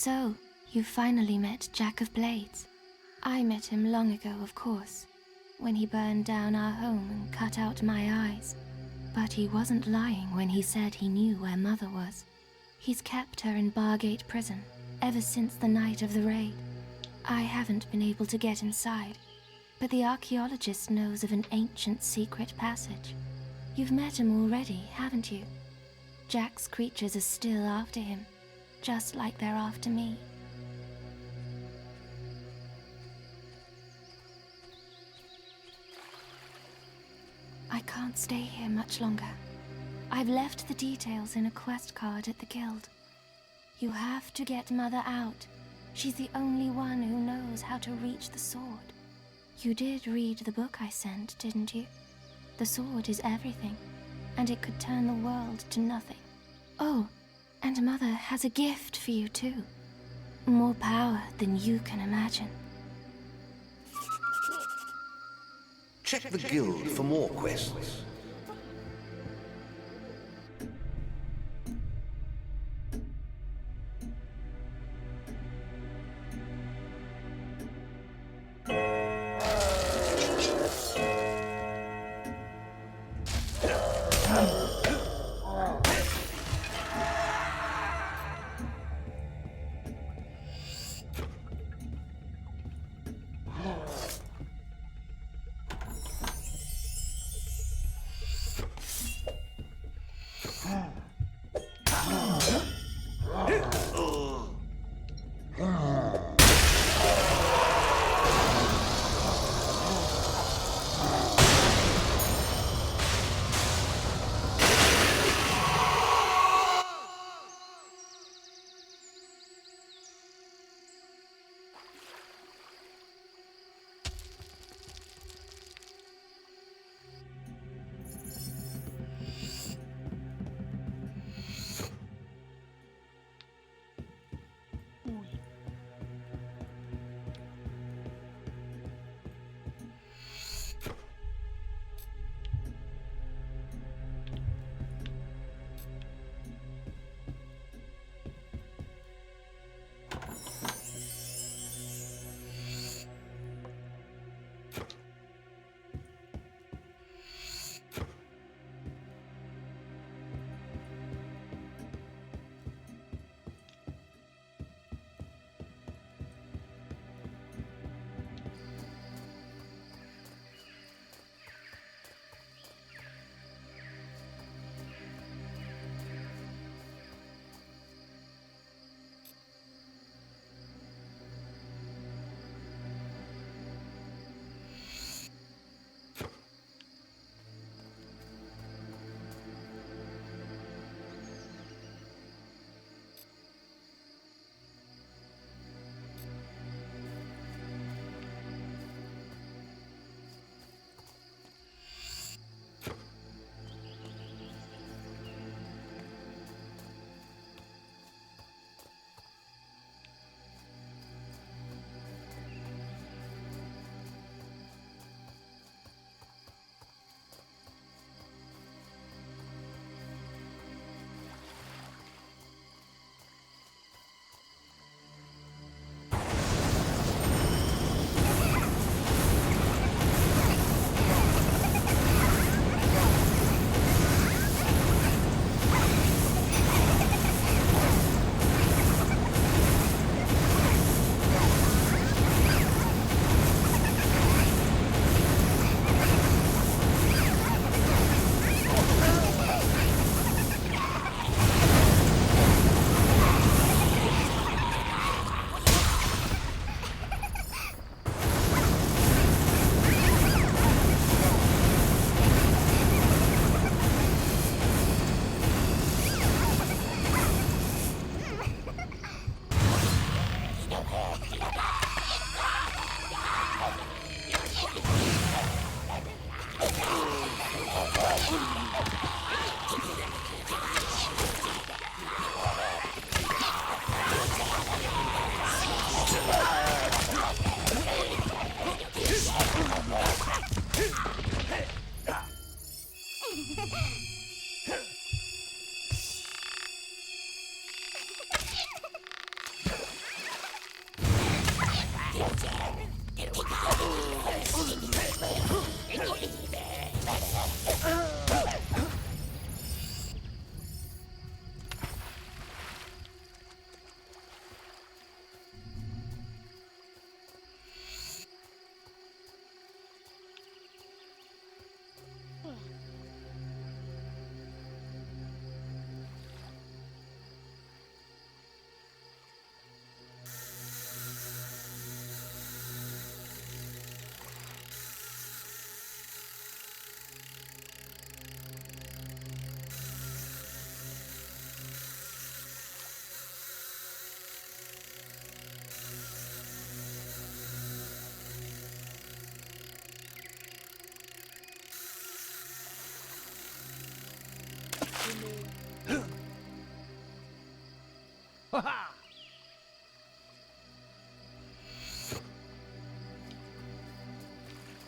So, you finally met Jack of Blades. I met him long ago, of course, when he burned down our home and cut out my eyes. But he wasn't lying when he said he knew where Mother was. He's kept her in Bargate Prison ever since the night of the raid. I haven't been able to get inside, but the archaeologist knows of an ancient secret passage. You've met him already, haven't you? Jack's creatures are still after him, just like they're after me. I can't stay here much longer. I've left the details in a quest card at the guild. You have to get Mother out. She's the only one who knows how to reach the sword. You did read the book I sent, didn't you? The sword is everything, and it could turn the world to nothing. Oh, and Mother has a gift for you too. More power than you can imagine. Check the guild for more quests.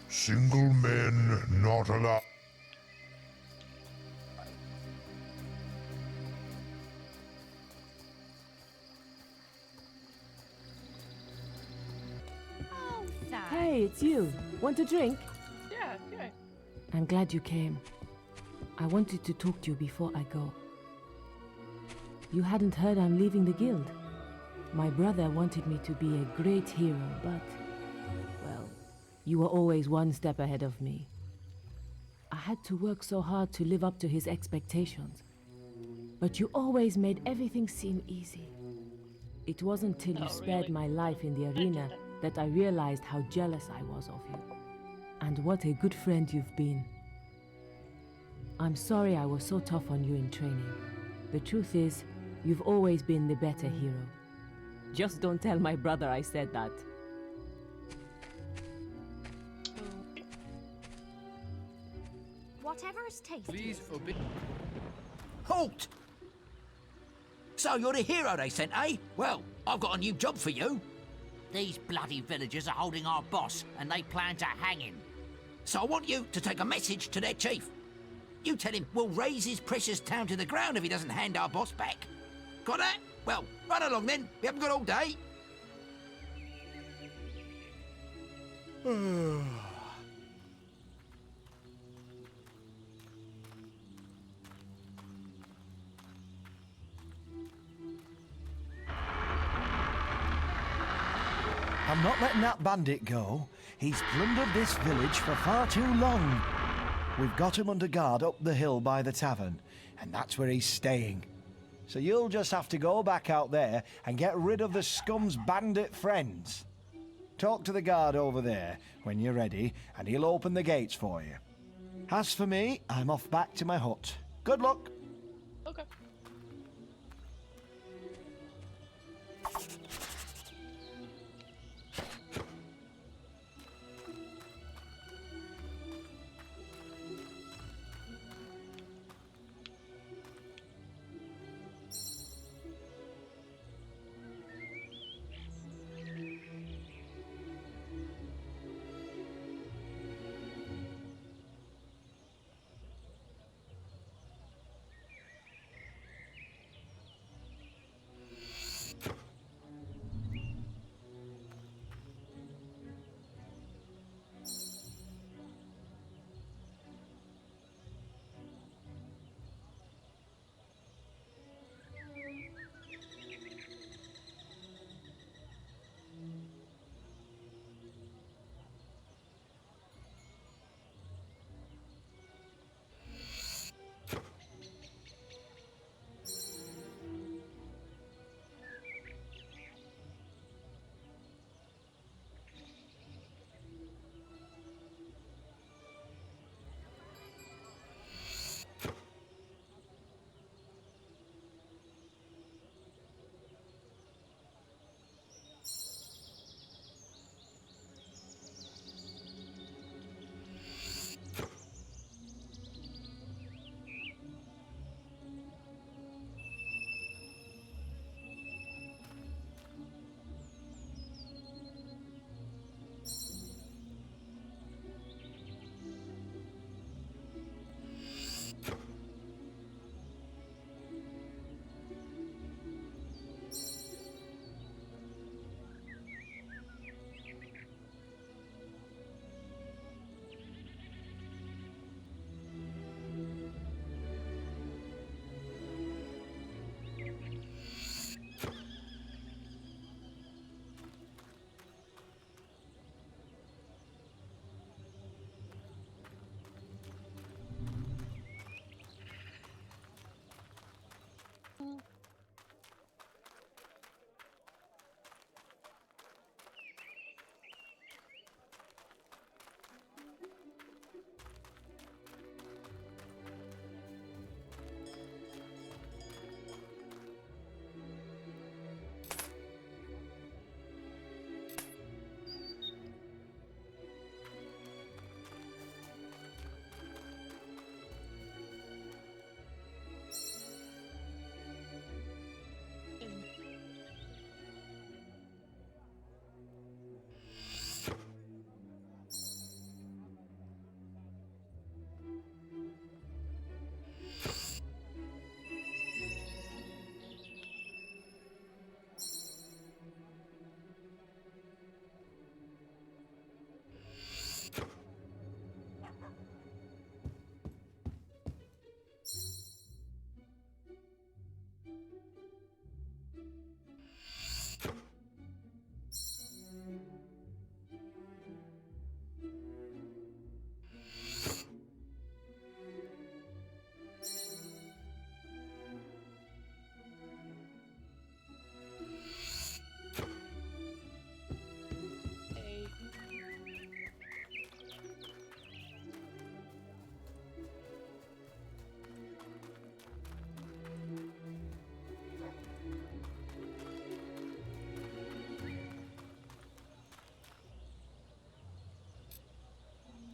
Single men not allowed. Hey, it's you. Want a drink? Yeah, okay. I'm glad you came. I wanted to talk to you before I go. You hadn't heard I'm leaving the guild. My brother wanted me to be a great hero, but... well, you were always one step ahead of me. I had to work so hard to live up to his expectations. But you always made everything seem easy. It wasn't till you spared my life in the arena that I realized how jealous I was of you. And what a good friend you've been. I'm sorry I was so tough on you in training. The truth is, you've always been the better hero. Just don't tell my brother I said that. Whatever is tasty. Please obey. Halt! So you're the hero they sent, eh? Well, I've got a new job for you. These bloody villagers are holding our boss, and they plan to hang him. So I want you to take a message to their chief. You tell him we'll raise his precious town to the ground if he doesn't hand our boss back. Got that? Well, run along then. We haven't got all day. I'm not letting that bandit go. He's plundered this village for far too long. We've got him under guard up the hill by the tavern, and that's where he's staying. So you'll just have to go back out there and get rid of the scum's bandit friends. Talk to the guard over there when you're ready, and he'll open the gates for you. As for me, I'm off back to my hut. Good luck. Okay.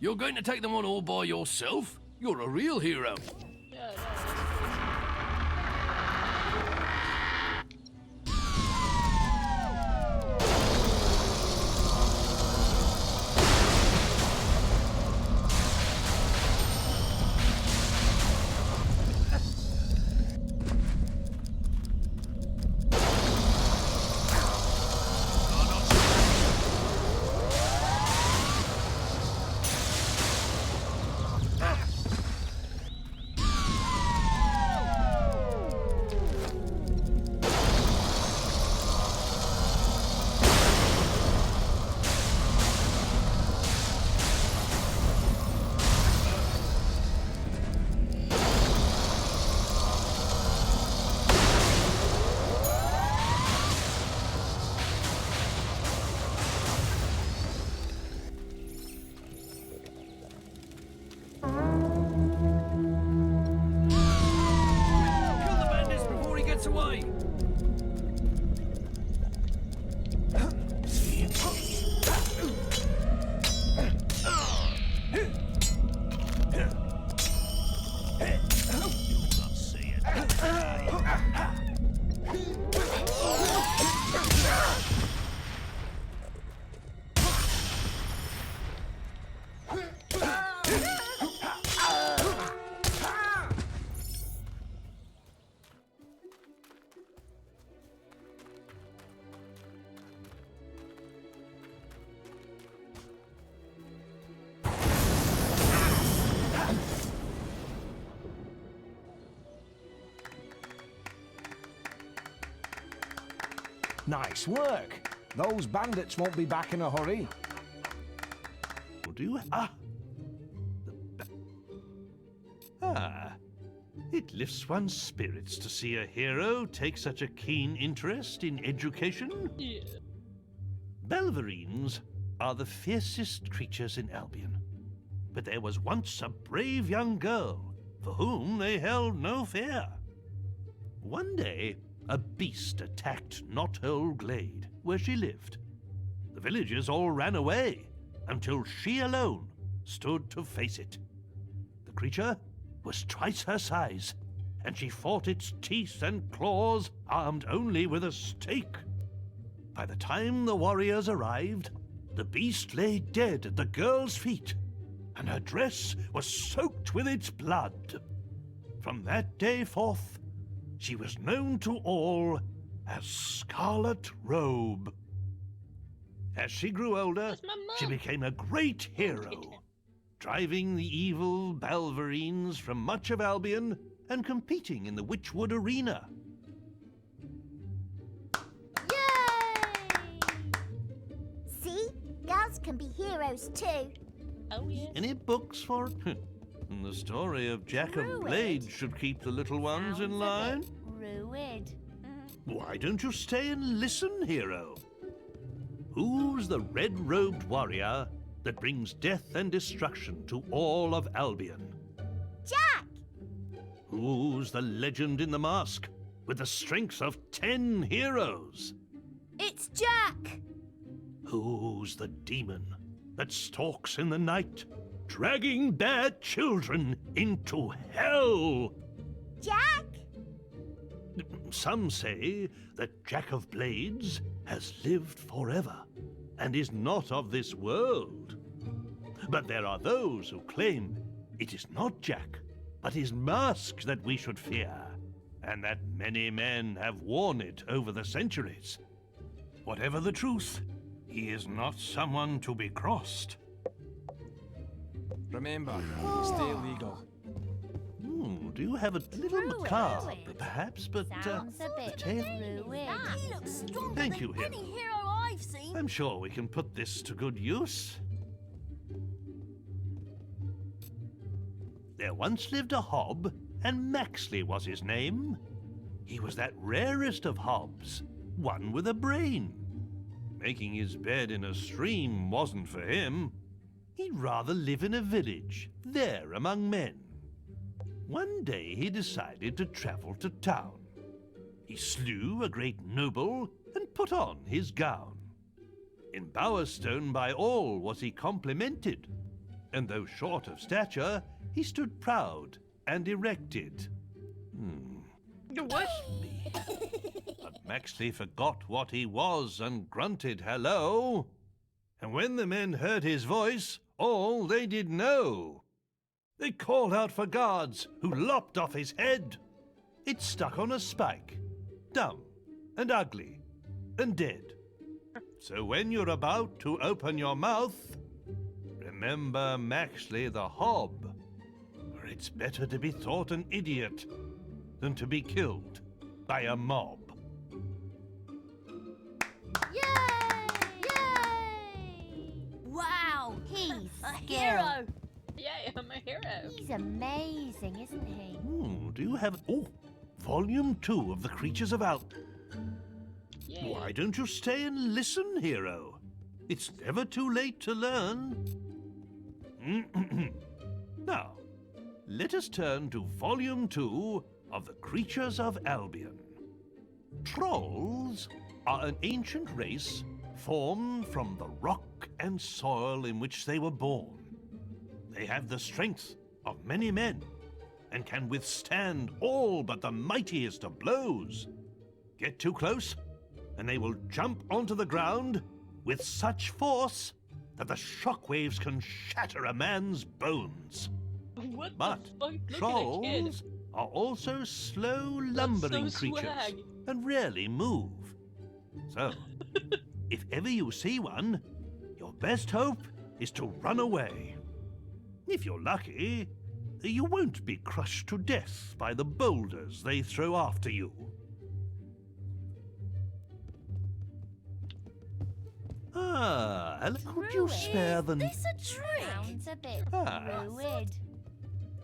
You're going to take them on all by yourself? You're a real hero. Yeah, no, that's Kill the bandits before he gets away. Nice work. Those bandits won't be back in a hurry. Do you? It lifts one's spirits to see a hero take such a keen interest in education. yeah. Belverines are the fiercest creatures in Albion. But there was once a brave young girl for whom they held no fear. One day, a beast attacked Knothole Glade, where she lived. The villagers all ran away until she alone stood to face it. The creature was twice her size, and she fought its teeth and claws armed only with a stake. By the time the warriors arrived, the beast lay dead at the girl's feet, and her dress was soaked with its blood. From that day forth, she was known to all as Scarlet Robe. As she grew older, That's my mum. she became a great hero, driving the evil Belverines from much of Albion and competing in the Witchwood Arena. Yay! See? Girls can be heroes too. Oh, yeah. Any books for it? And the story of Jack of Blades should keep the little ones in line. Ruined. Why don't you stay and listen, hero? Who's the red-robed warrior that brings death and destruction to all of Albion? Jack! Who's the legend in the mask with the strength of 10 heroes? It's Jack! Who's the demon that stalks in the night, dragging their children into hell? Jack! Some say that Jack of Blades has lived forever and is not of this world. But there are those who claim it is not Jack, but his mask that we should fear, and that many men have worn it over the centuries. Whatever the truth, he is not someone to be crossed. Remember, stay legal. Do you have a little macabre, Ruined. perhaps? But Sounds a bit ruined. He looks stronger Thank than you, hero. any hero I've seen. I'm sure we can put this to good use. There once lived a hob, and Maxley was his name. He was that rarest of hobs, one with a brain. Making his bed in a stream wasn't for him. He'd rather live in a village, there among men. One day he decided to travel to town. He slew a great noble and put on his gown. In Bowerstone by all was he complimented, And though short of stature, he stood proud and erected. What? But Maxley forgot what he was and grunted hello. And when the men heard his voice, all they did know. They called out for guards, who lopped off his head. It stuck on a spike, dumb and ugly and dead. So when you're about to open your mouth, remember Maxley the Hob, for it's better to be thought an idiot than to be killed by a mob. Yay! Yay! Wow! He's A skilled. hero! Yay, I'm a hero. He's amazing, isn't he? Do you have... Oh, Volume 2 of The Creatures of Al... Yay. Why don't you stay and listen, hero? It's never too late to learn. Now, let us turn to Volume 2 of The Creatures of Albion. Trolls are an ancient race formed from the rock and soil in which they were born. They have the strength of many men and can withstand all but the mightiest of blows. Get too close, and they will jump onto the ground with such force that the shockwaves can shatter a man's bones. What But the fuck? Look at a kid. trolls are also slow, lumbering so creatures swag. and rarely move. So, if ever you see one, your best hope is to run away. If you're lucky, you won't be crushed to death by the boulders they throw after you. And could you spare the... Is this a trick? Sounds a bit Ah. druid.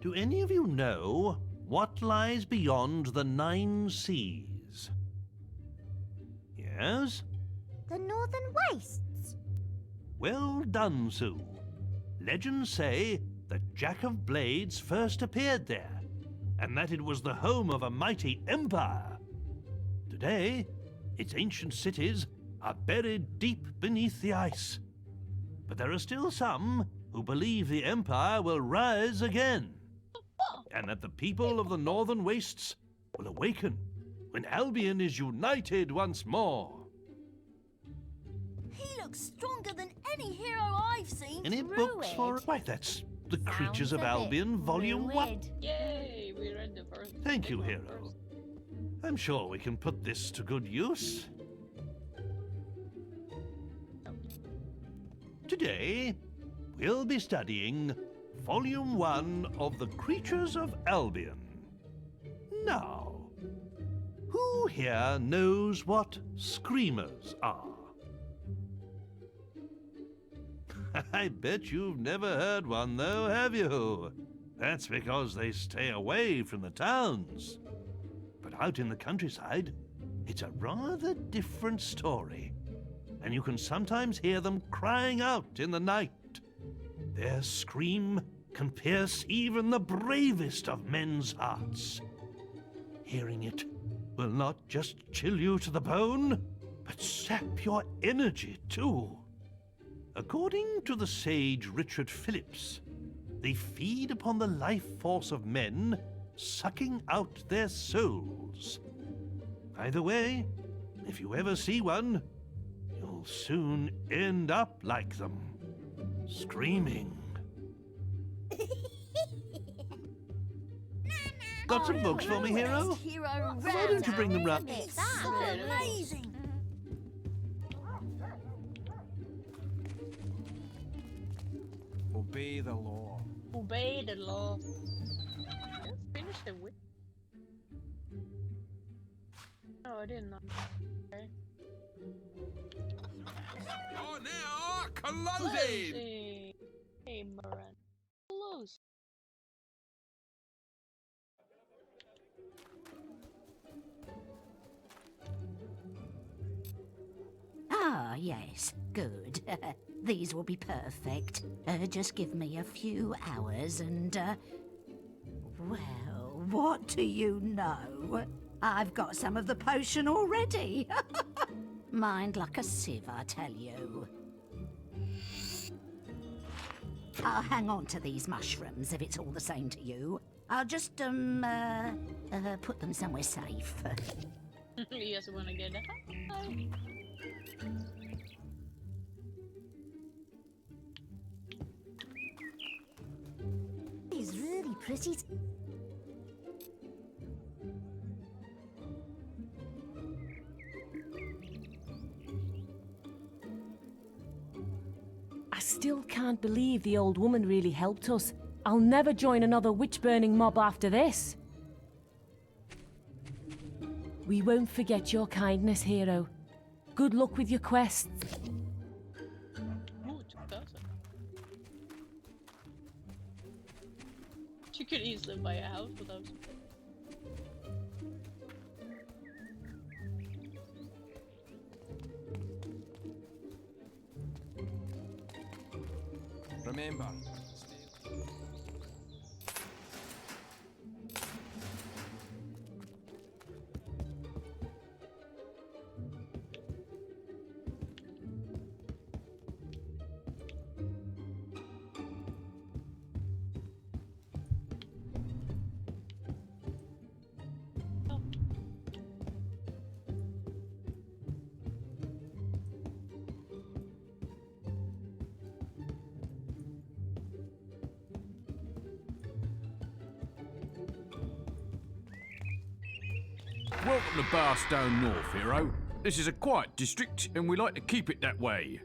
Do any of you know what lies beyond the 9 seas? Yes? The Northern Wastes. Well done, Sue. Legends say that Jack of Blades first appeared there, and that it was the home of a mighty empire. Today, its ancient cities are buried deep beneath the ice. But there are still some who believe the empire will rise again, and that the people of the Northern Wastes will awaken when Albion is united once more. He looks stronger than any hero I've seen. Any books for... Why, that's The Creatures of Albion, Volume 1. Yay, we read the first. Thank you, one hero. first. I'm sure we can put this to good use. Today, we'll be studying Volume 1 of The Creatures of Albion. Now, who here knows what screamers are? I bet you've never heard one, though, have you? That's because they stay away from the towns. But out in the countryside, it's a rather different story. And you can sometimes hear them crying out in the night. Their scream can pierce even the bravest of men's hearts. Hearing it will not just chill you to the bone, but sap your energy too. According to the sage Richard Phillips, they feed upon the life force of men, sucking out their souls. Either way, if you ever see one, you'll soon end up like them, screaming. Got some books for me, hero? Why don't you bring them round? It's so amazing. Obey the law. Obey the law. Let's finish the whip. No, I didn't. Okay. Oh, now, closing! Closing. Hey, Moran. Close. Ah, yes, good. These will be perfect. Just give me a few hours and, well, what do you know? I've got some of the potion already. Mind like a sieve, I tell you. I'll hang on to these mushrooms if it's all the same to you. I'll just, put them somewhere safe. He doesn't want to get out. He's really pretty. I still can't believe the old woman really helped us. I'll never join another witch-burning mob after this. We won't forget your kindness, hero. Good luck with your quests. Ooh, 2,000. You could easily buy a house with those. Remember, Welcome to Barstone North, hero. This is a quiet district, and we like to keep it that way.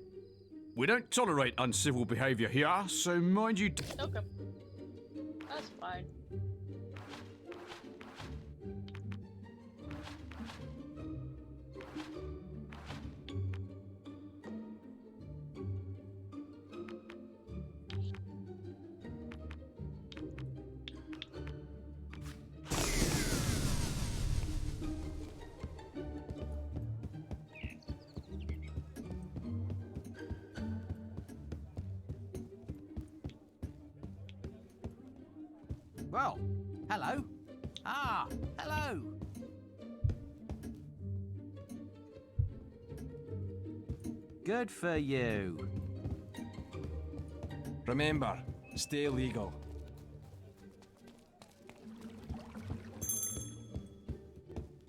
We don't tolerate uncivil behaviour here, so mind you... Okay. That's fine. Well, hello. Ah, hello. good for you. Remember, stay legal.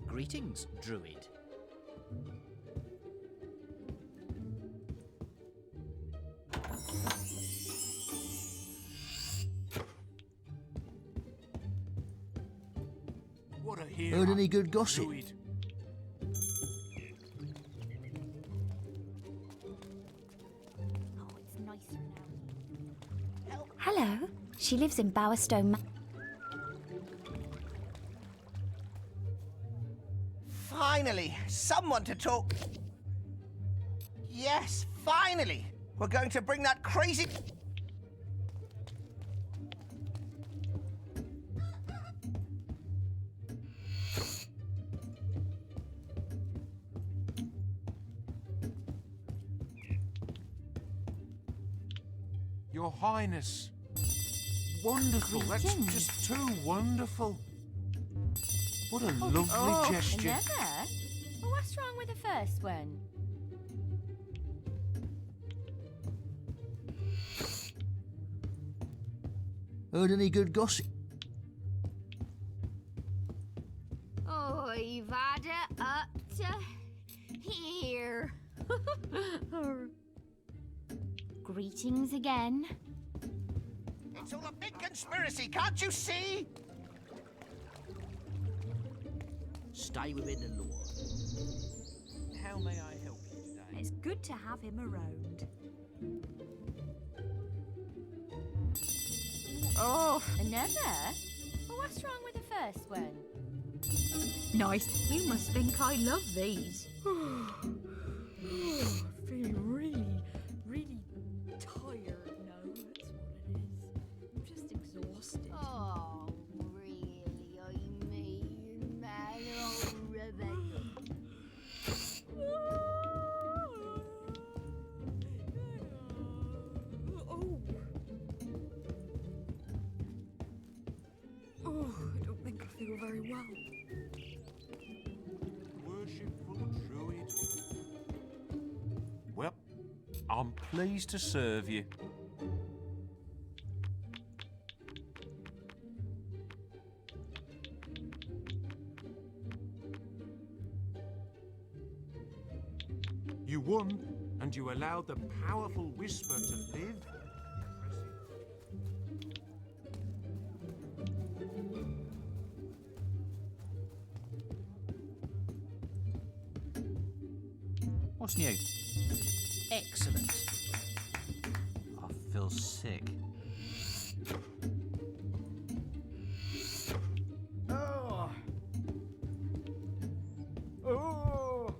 Greetings, druid. What a hero. Heard any good gossip? Druid. Oh, it's nicer now. Hello. She lives in Bowerstone. Finally, someone to talk. Yes, finally. We're going to bring that crazy... Your Highness. Wonderful. That's just too wonderful. What a lovely gesture. Another? Well, what's wrong with the first one? Heard any good gossip? Oh, you've had it up to here. Greetings again. It's all a big conspiracy, can't you see? Stay within the law. How may I help you today? It's good to have him around. Oh, another? Well, what's wrong with the first one? Nice. You must think I love these. Feeling really, really tired now. That's what it is. I'm just exhausted. Oh, really? I mean, man, oh, Rebecca. Oh, I don't think I feel very well. Worshipful druid. Well, I'm pleased to serve you. You won, and you allowed the powerful whisper to live. What's new? Excellent. I feel sick. Oh. Oh.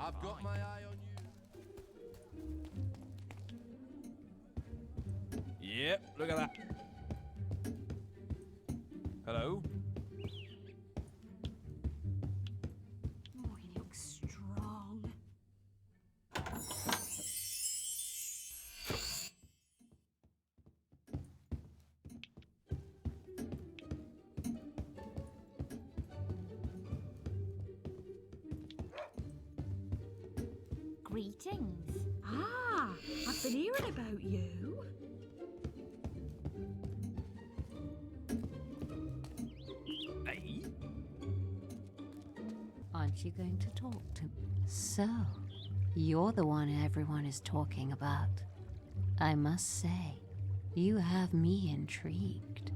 I've got my eye on you. Yep, look at that. Hello? Oh, he looks strong. Greetings. Ah, I've been hearing about you. Hey? Aren't you going to talk to me? So, you're the one everyone is talking about. I must say, you have me intrigued.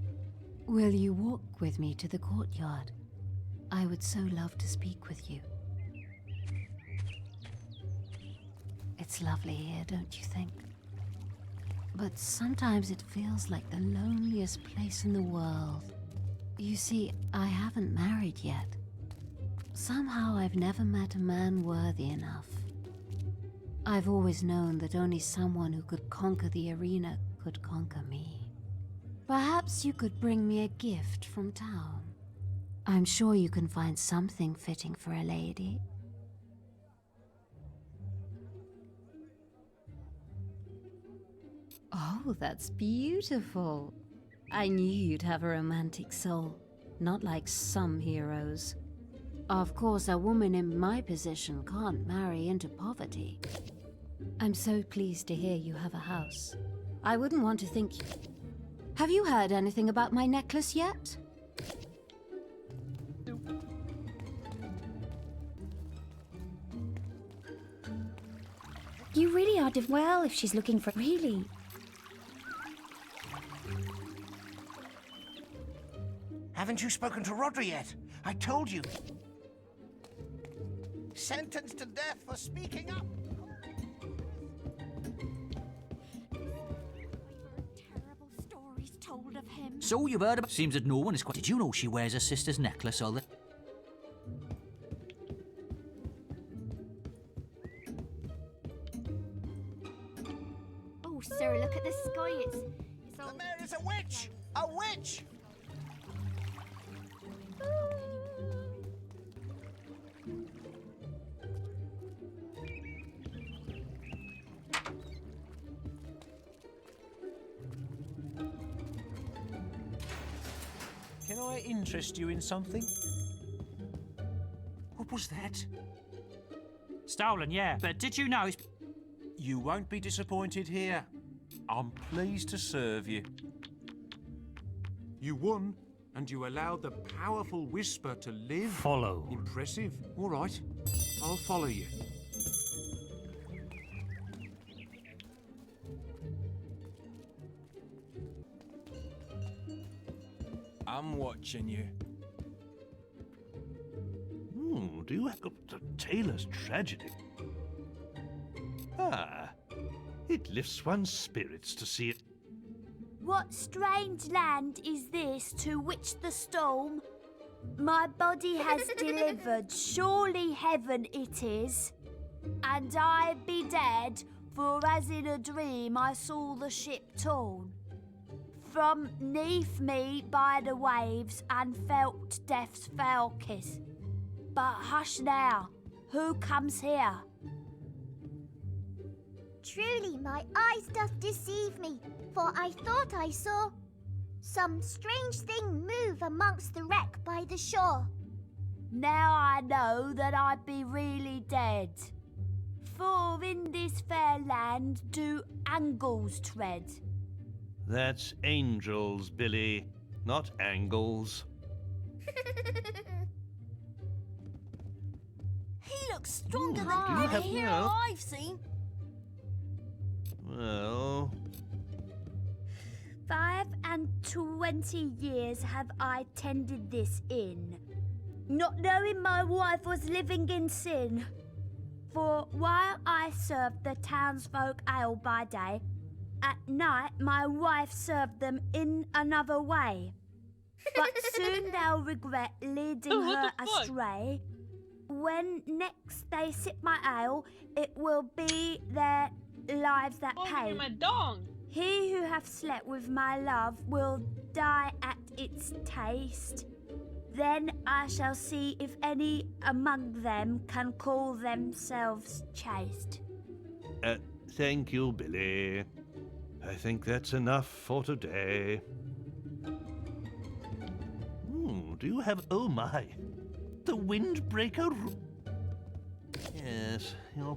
Will you walk with me to the courtyard? I would so love to speak with you. It's lovely here, don't you think? But sometimes it feels like the loneliest place in the world. You see, I haven't married yet. Somehow I've never met a man worthy enough. I've always known that only someone who could conquer the arena could conquer me. Perhaps you could bring me a gift from town. I'm sure you can find something fitting for a lady. Oh, that's beautiful. I knew you'd have a romantic soul, not like some heroes. Of course, a woman in my position can't marry into poverty. I'm so pleased to hear you have a house. I wouldn't want to think... Have you heard anything about my necklace yet? You really are well if she's looking for... Really? Haven't you spoken to Rodri yet? I told you. Sentenced to death for speaking up. Terrible stories told of him. So you've heard about... Seems that no one is quite... Did you know she wears her sister's necklace all the... Oh, sir, look at the sky. It's all... The mayor is a witch! A witch! Can I interest you in something? What was that? Stolen, yeah. But did you know it's... You won't be disappointed here. I'm pleased to serve you. You won, and you allowed the powerful whisper to live. Follow. Impressive. All right, I'll follow you. I'm watching you. Do you have the tailor's tragedy? Ah, it lifts one's spirits to see it. What strange land is this to which the storm my body has delivered? Surely heaven it is. And I be dead, for as in a dream I saw the ship torn from 'neath me by the waves and felt death's foul kiss. But hush now, who comes here? Truly my eyes doth deceive me, for I thought I saw some strange thing move amongst the wreck by the shore. Now I know that I be really dead, for in this fair land do angles tread. That's angels, Billy, not angles. He looks stronger Do than you any have hero help? I've seen. Well, 25 years have I tended this inn, not knowing my wife was living in sin. For while I served the townsfolk ale by day, at night my wife served them in another way. But soon they'll regret leading her astray. When next they sip my ale, it will be their lives that pay. My dong. He who hath slept with my love will die at its taste. Then I shall see if any among them can call themselves chaste. thank you, Billy. I think that's enough for today. Do you have... Oh my! The windbreaker... Yes, you're...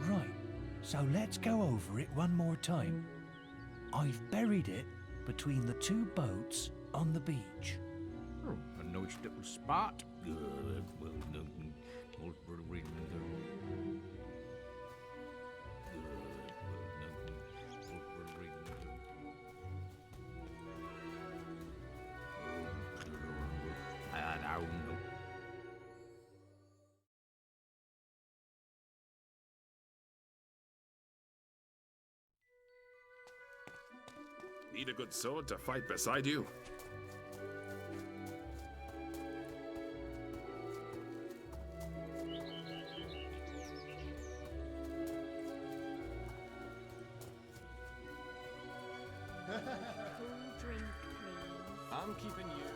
Right, so let's go over it one more time. I've buried it between the two boats on the beach. A nice little spot. Need a good sword to fight beside you? Cool drink, please. I'm keeping you.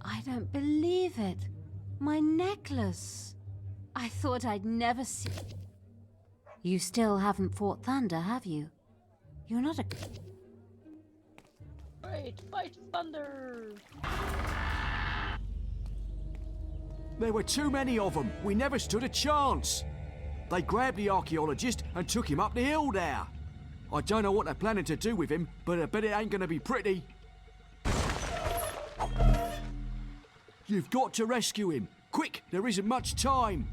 I don't believe it. My necklace. I thought I'd never see... You still haven't fought Thunder, have you? You're not a... Fight Thunder! There were too many of them. We never stood a chance. They grabbed the archaeologist and took him up the hill there. I don't know what they're planning to do with him, but I bet it ain't gonna be pretty. You've got to rescue him. Quick, there isn't much time.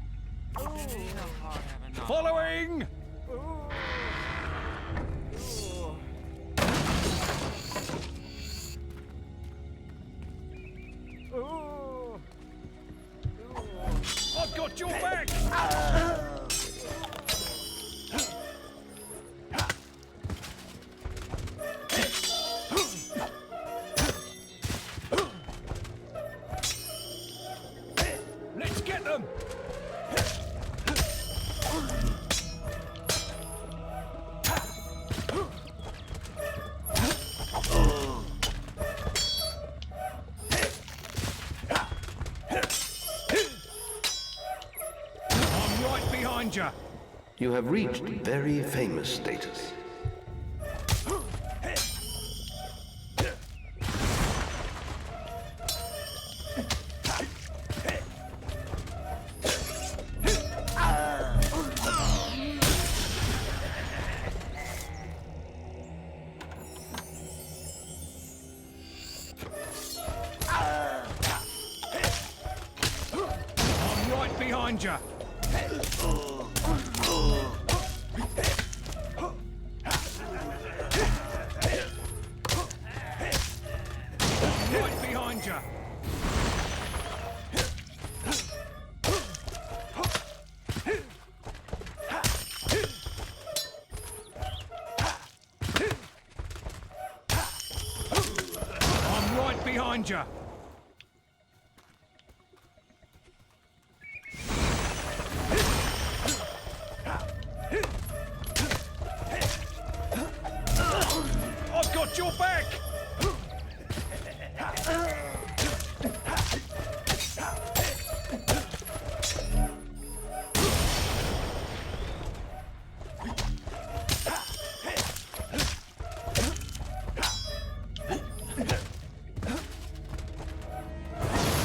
behind you! You have reached very famous status. I'm right behind you! Right behind you! I'm right behind you! I've got your back!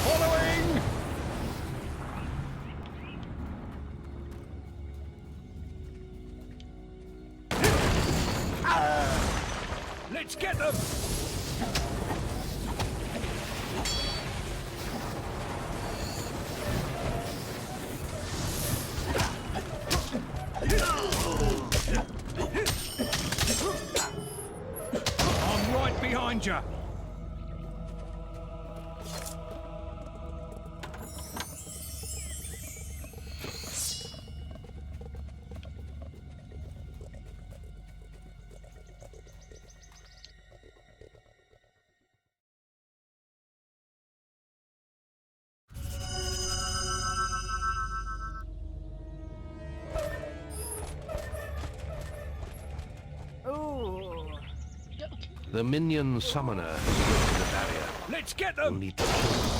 Following! Let's get them! I'm right behind you! The minion summoner has broken the barrier. Let's get You'll them! need to kill them.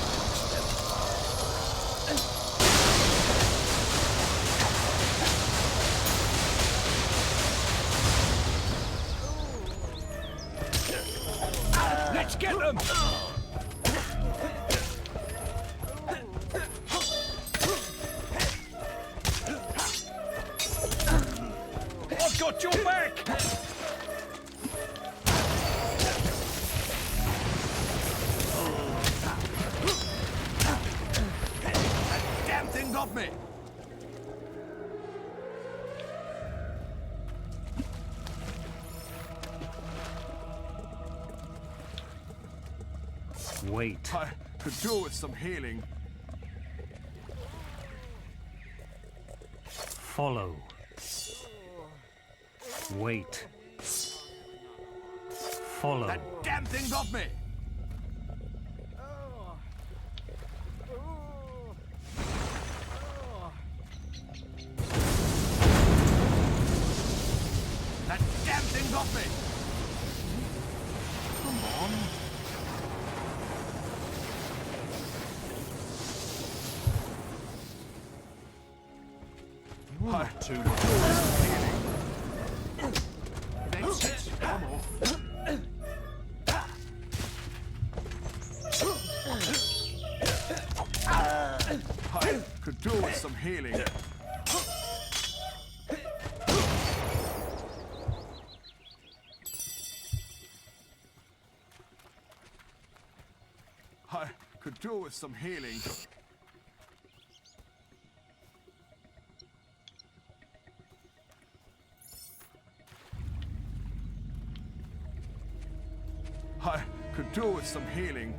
Let's get them! I've got your back! Damn thing got me! Wait. I could do with some healing. Follow. Wait. Follow. That damn thing got me! That damn thing got me! Come on. Not too much. That's it. One more. I could do with some healing. I could do with some healing. I could do with some healing.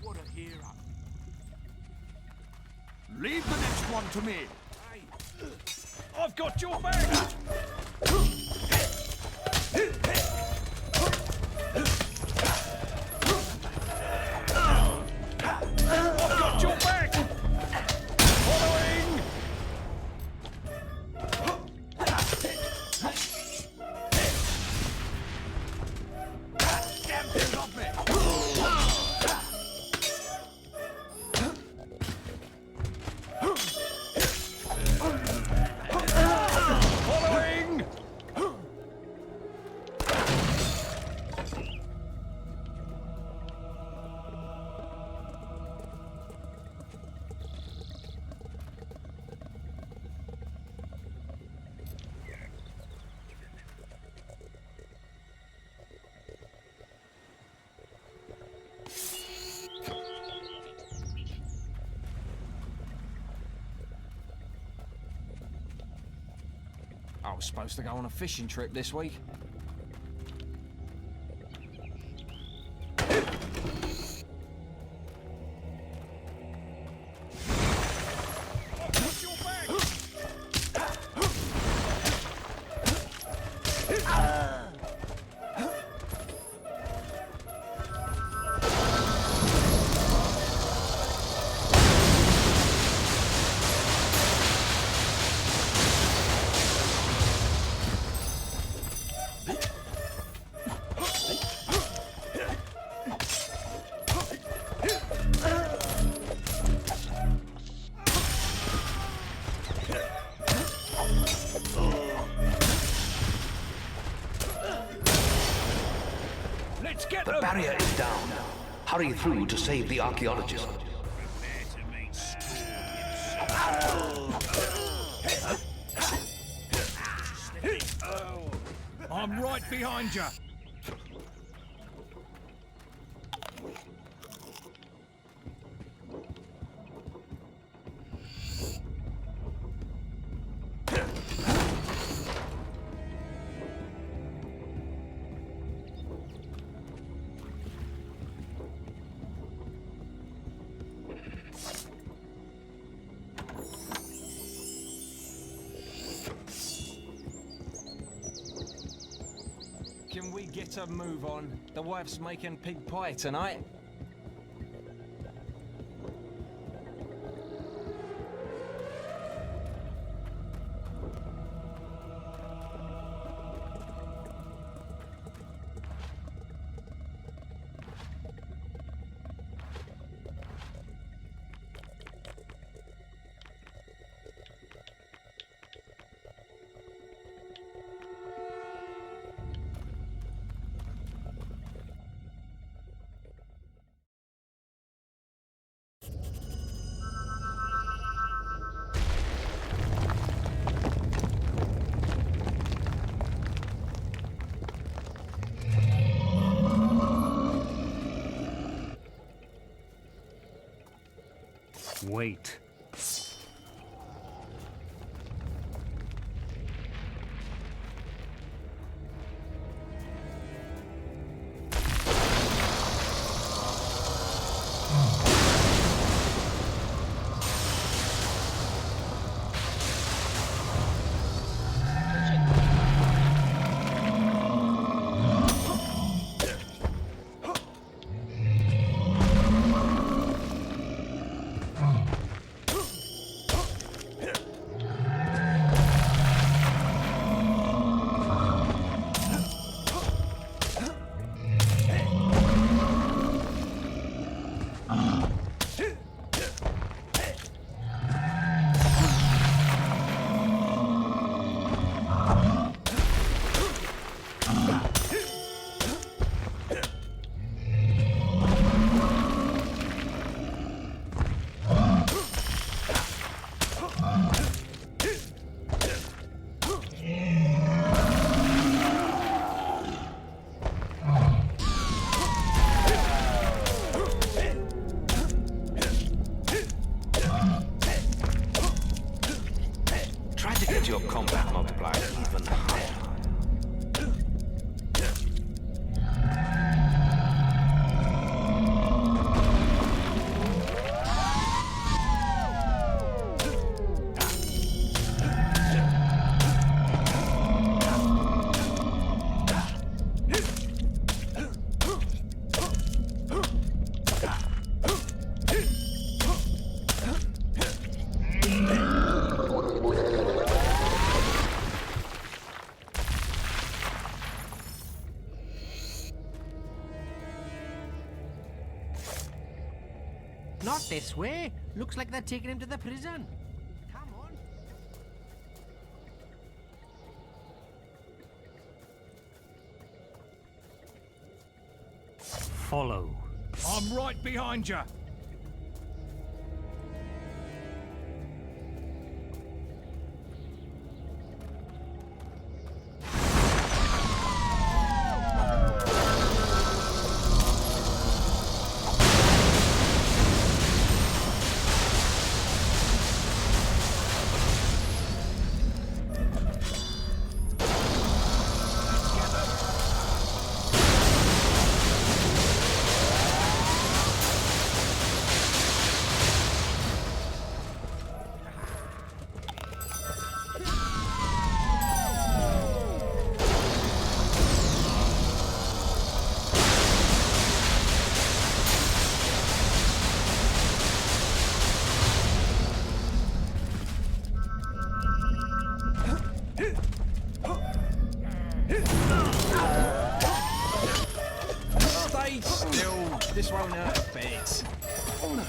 What a hero. Leave the next one to me. I've got your back! I've got your back! Following! Damn thing got me! I was supposed to go on a fishing trip this week. The barrier is down. Hurry through to save the archaeologist. I'm right behind you. Can we get a move on? The wife's making pig pie tonight. Wait. Your combat multiplier even higher. Not this way. Looks like they're taking him to the prison. Come on. Follow. I'm right behind you. This won't hurt a bit. Following!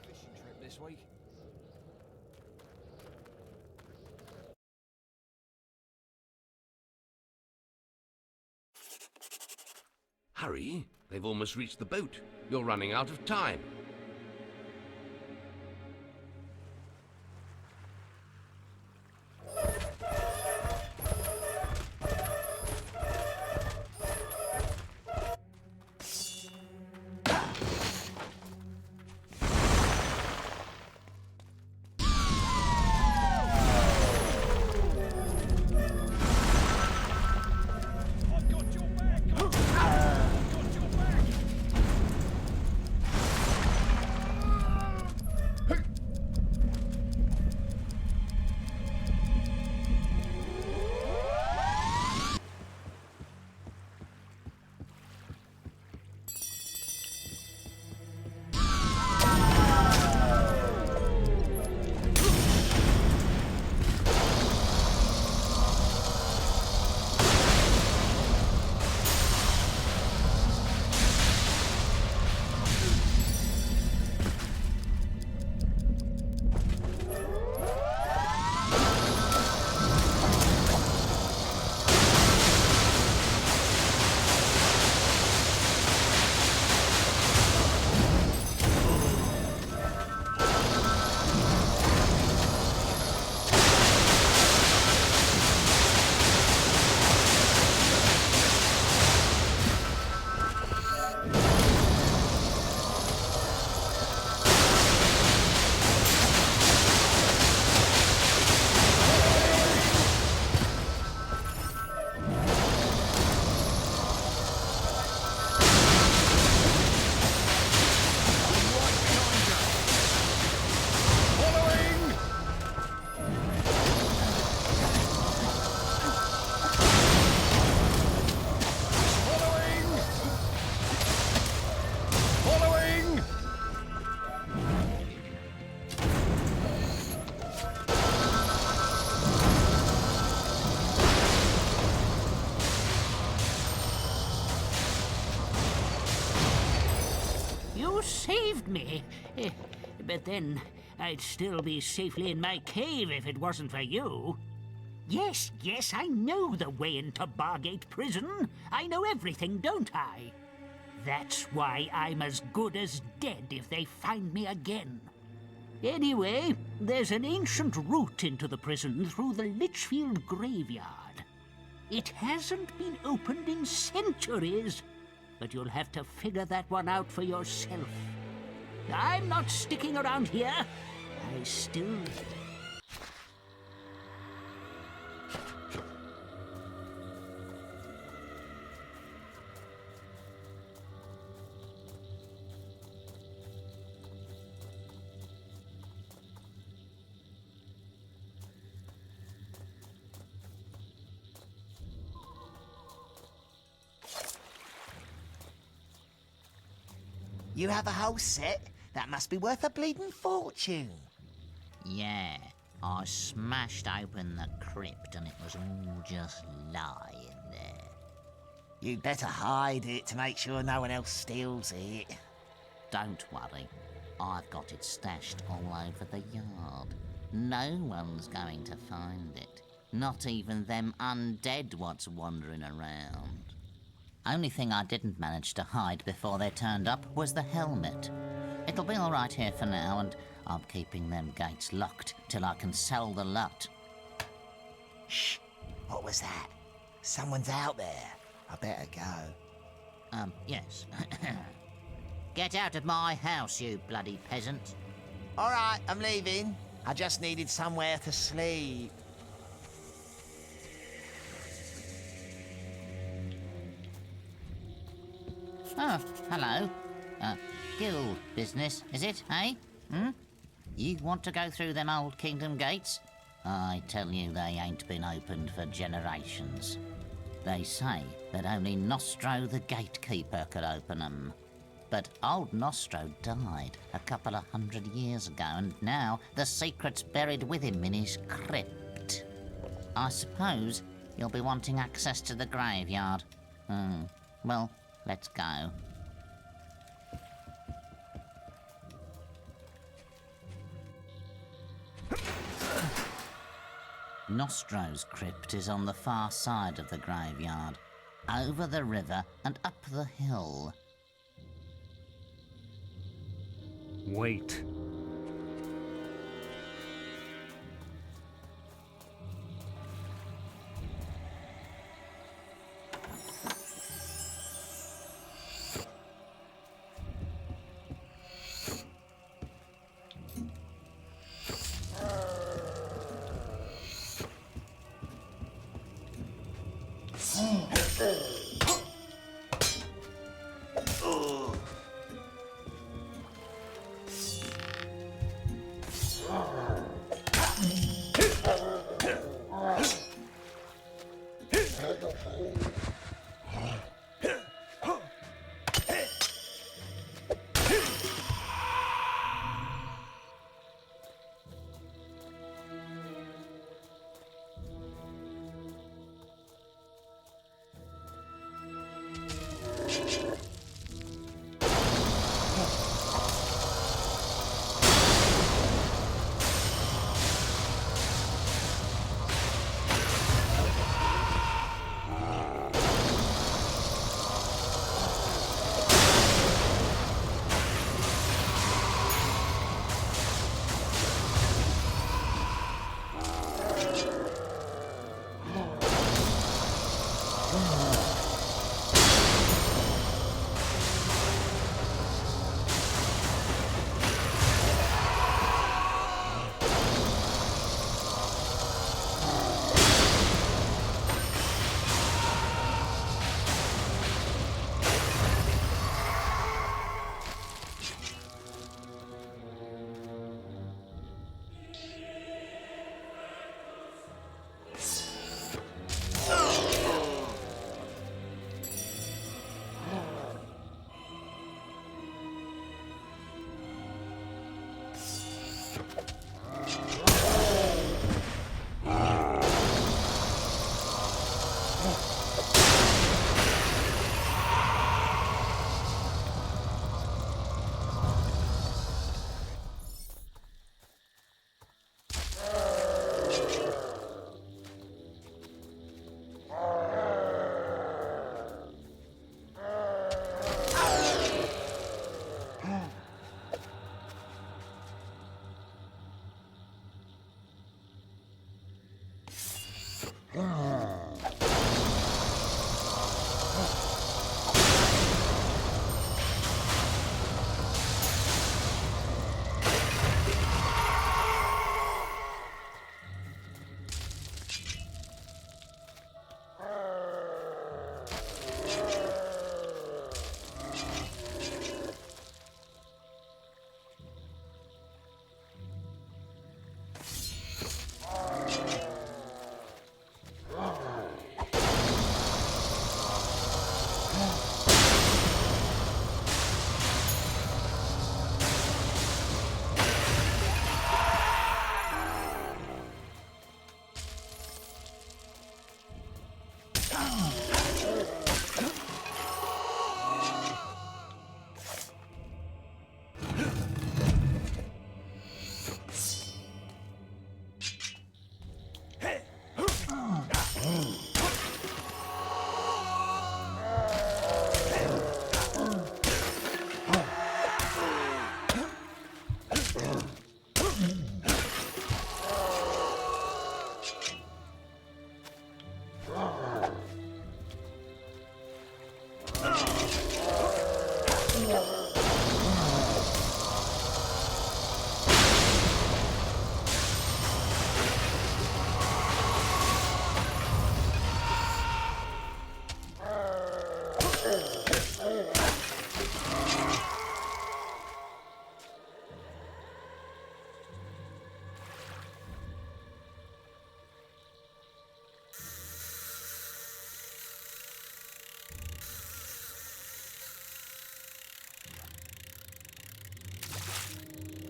Fishing trip this week. Hurry, they've almost reached the boat. You're running out of time. You saved me. But then I'd still be safely in my cave if it wasn't for you. Yes, I know the way into Bargate Prison. I know everything, don't I? That's why I'm as good as dead if they find me again. Anyway, there's an ancient route into the prison through the Litchfield graveyard. It hasn't been opened in centuries, but you'll have to figure that one out for yourself. I'm not sticking around here. I still... You have a whole set? That must be worth a bleeding fortune. Yeah, I smashed open the crypt and it was all just lying there. You'd better hide it to make sure no one else steals it. Don't worry, I've got it stashed all over the yard. No one's going to find it. Not even them undead what's wandering around. Only thing I didn't manage to hide before they turned up was the helmet. It'll be all right here for now, and I'm keeping them gates locked till I can sell the lot. Shh! What was that? Someone's out there. I better go. Yes. Get out of my house, you bloody peasant. All right, I'm leaving. I just needed somewhere to sleep. Oh, hello. Guild business, is it, eh? You want to go through them old kingdom gates? I tell you, they ain't been opened for generations. They say that only Nostro the gatekeeper could open 'em. But old Nostro died a couple of 100 years ago, and now the secret's buried with him in his crypt. I suppose you'll be wanting access to the graveyard. Well, let's go. Nostro's crypt is on the far side of the graveyard, over the river and up the hill. Wait.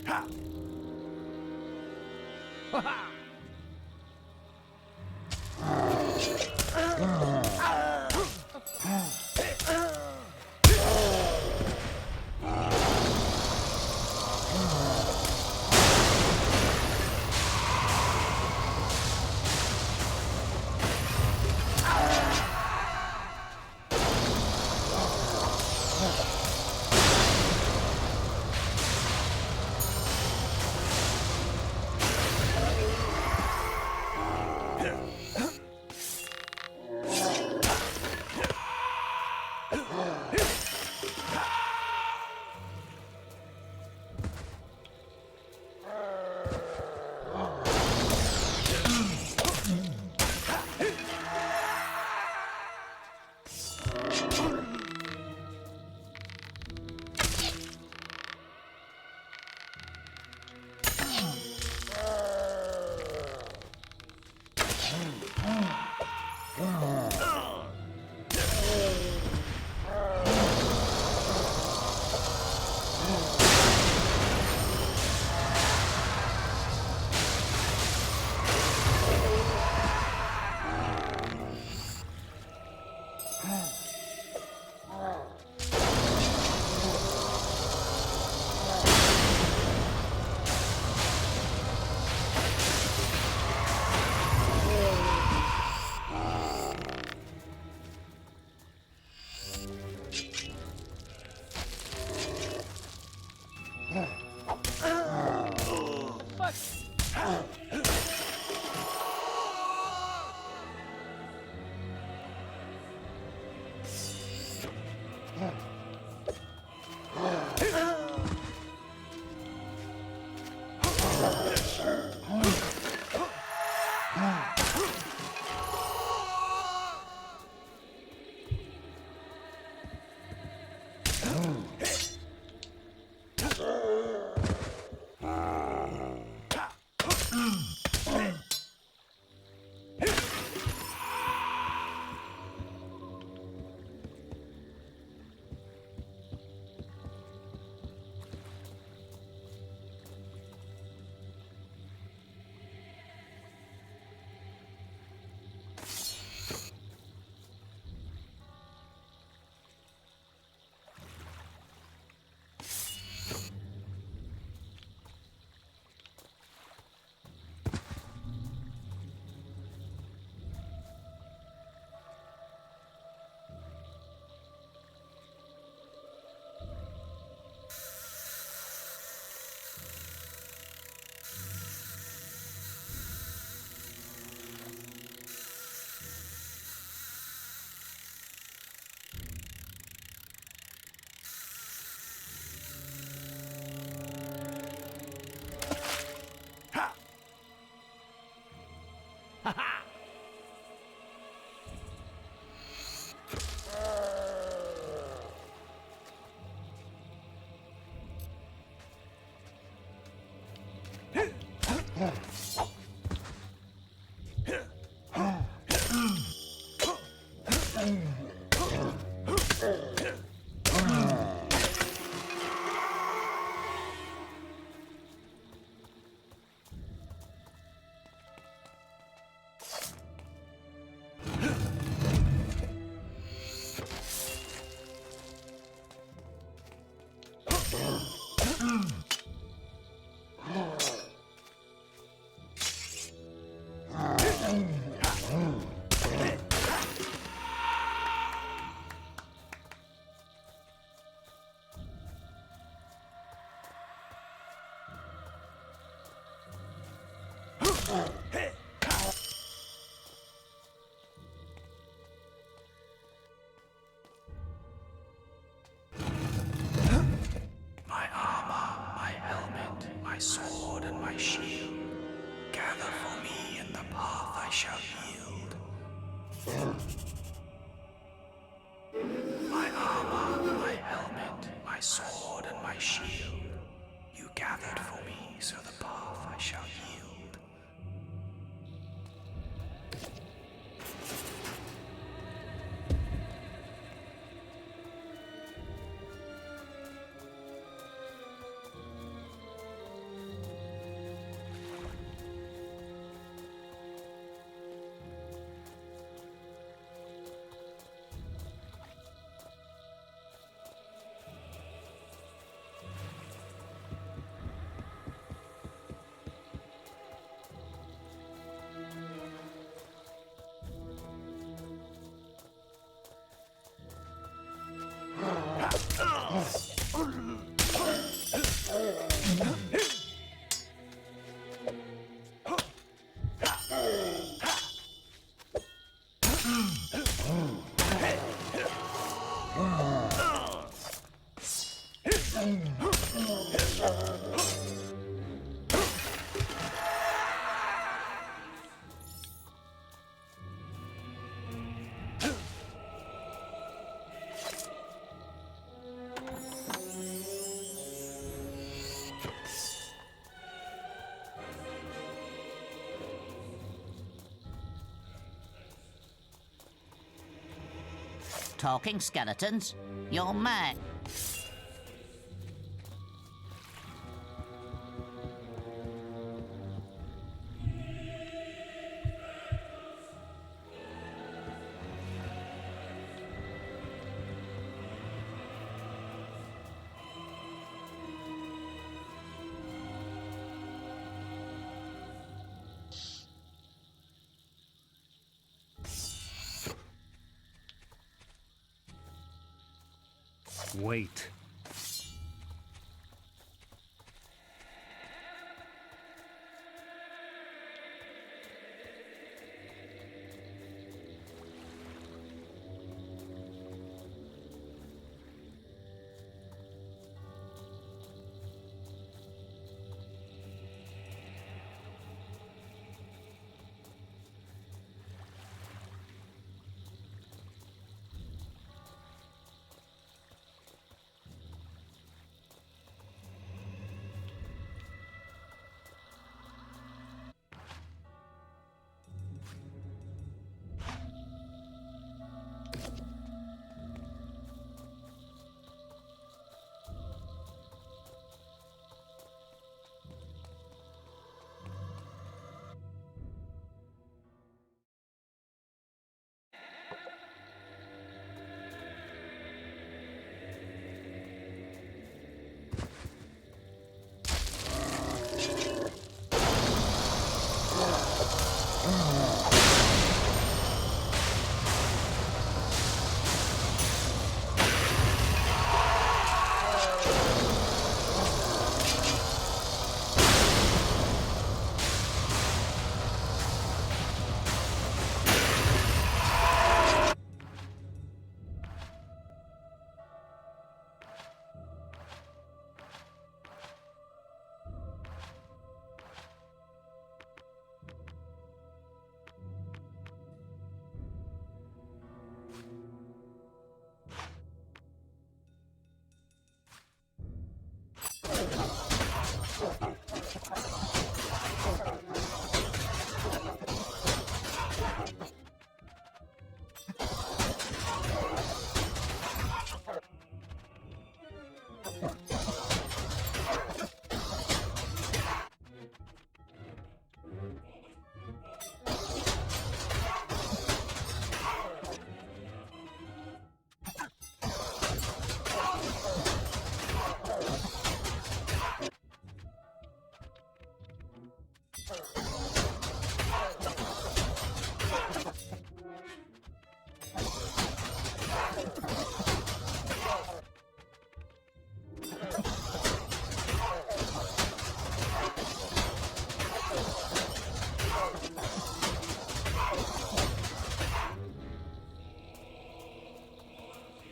Ha! My armor, my helmet, my sword, and my shield. Gather for me in the path I shall yield. My armor, my helmet, my sword, and my shield. You gathered for me, so the path I shall yield. Talking skeletons? You're mad. Wait.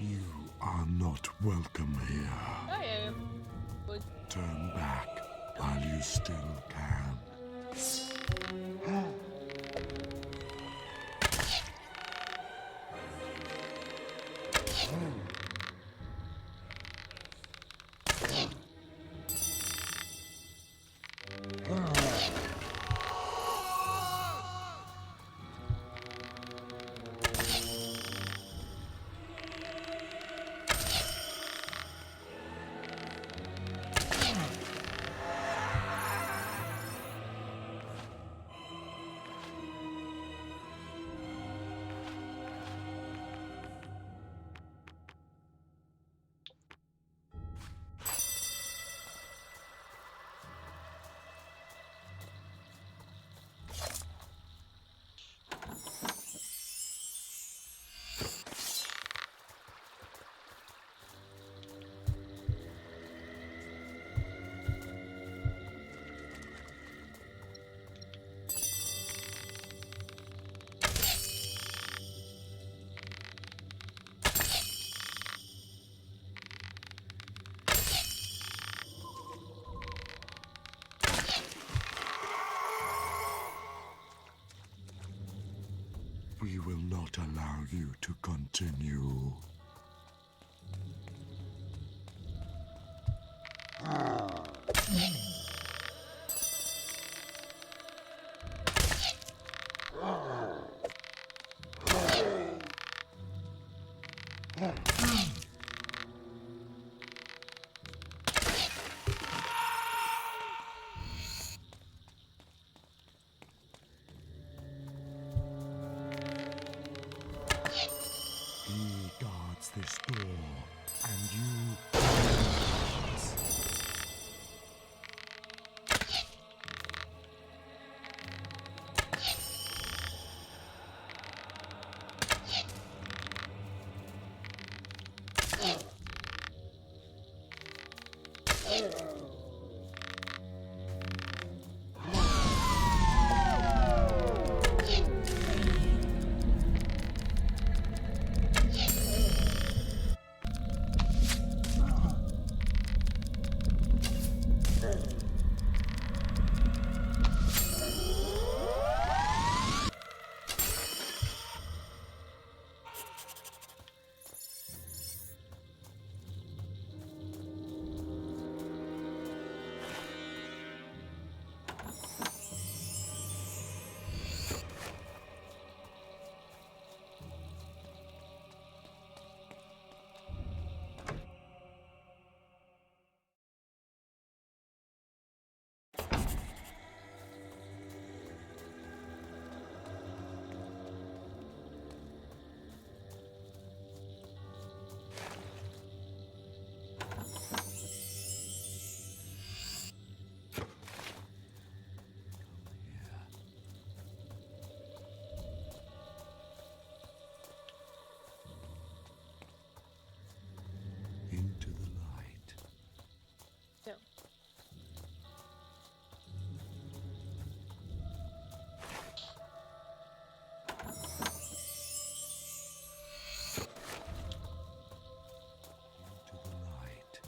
You are not welcome here. I am. But Turn back while you still can. will not allow you to continue. He guards this door, and you... Into the light. No. Into the light.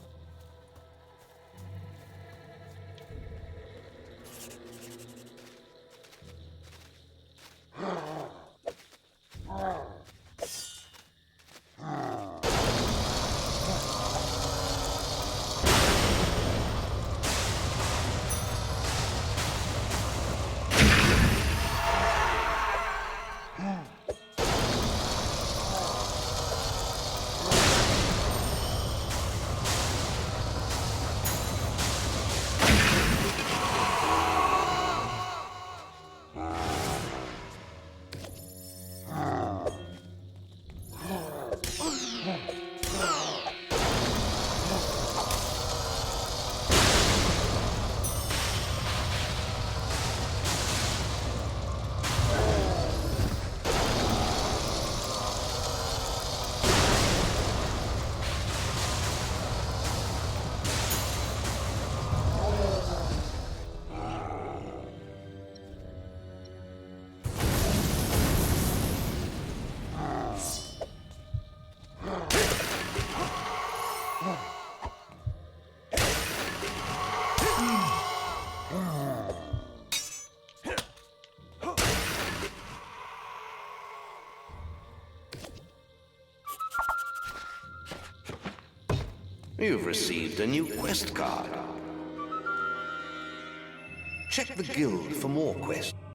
You've received a new quest card. Check the guild for more quests.